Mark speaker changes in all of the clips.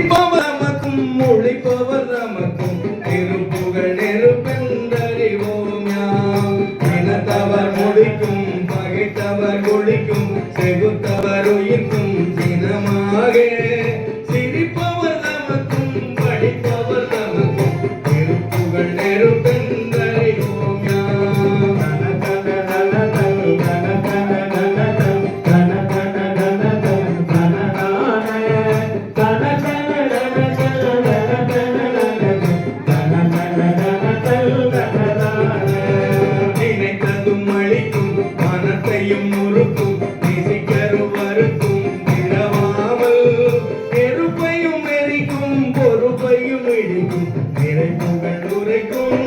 Speaker 1: சிரிப்பவர் நமக்கும் ஒழிப்பவர் நமக்கும் திருப்புகழ் நெருப்பென்றறிவோம் யாம். இனத்தவர் முடிக்கும் பகைத்தவர் குளிக்கும் செகுத்தவர் உயிர்க்கும் தினமாக சிரிப்பவர் நமக்கும் படிப்பவர் நமக்கும் திருப்புகழ் நெருப்பென்றறிவோம் யாம். நினைத்ததும் அழிக்கும் மனத்தையும் முறுக்கும் நிசிக்கருவருக்கும் பிறவாமல் நெருப்பையும் எரிக்கும் பொறுப்பையும் இடிக்கும் நிறைப்புகள் உரைக்கும்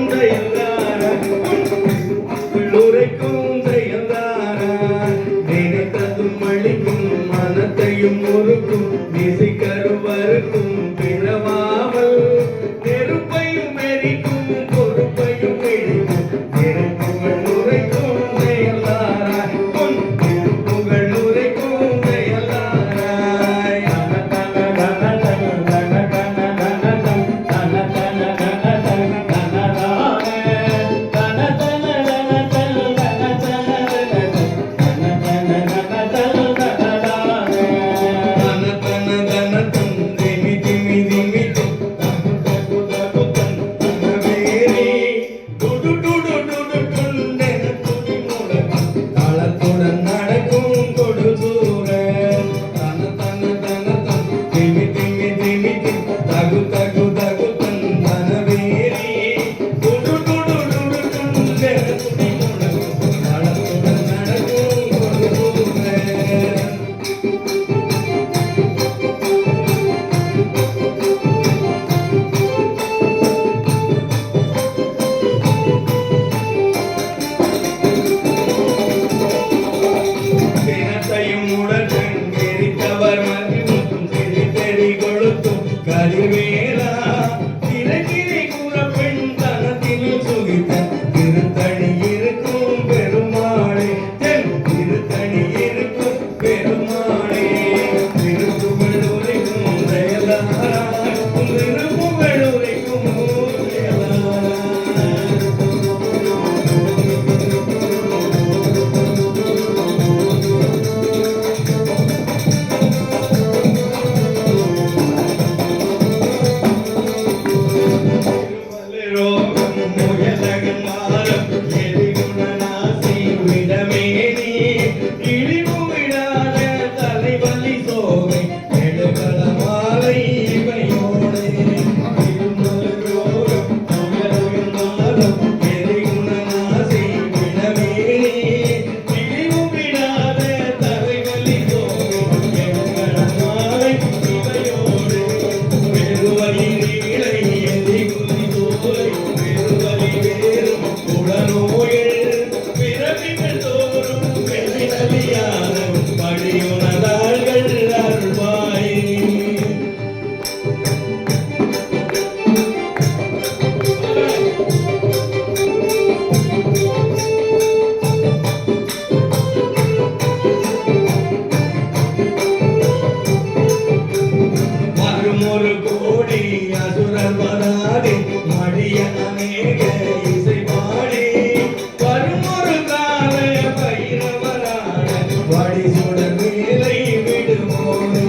Speaker 1: உரைக்கும் நினைத்ததும் அழிக்கும் மனத்தையும் முறுக்கும் நிசிக்கருவருக்கும் பிறவாமல் நெருப்பையும் எரிக்கும் பொறுப்பையும் இடிக்கும் திருப்புகழ் உரைக்கும் செயலாராய் பொன் திருப்புகழ் உரைக்கும் செயலாராய். கலிவேலா திரைக்கிரை கூறப்பெண் தனத்தில் சுகித்த திருத்தணி இருக்கும் பெருமாளே தென் திருத்தணி இருக்கும் பெருமாளே திருப்புகழ் உரைக்கும் செயலாராய் திருப்புகழ் உரைக்கும் ஒரு கோடி அசுரர் வராதே மடிய அநேக இசை பாடி வருமொரு கால பைரவரான வடி சுடர் வேலை விடுவோனே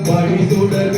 Speaker 1: வடி சுடர்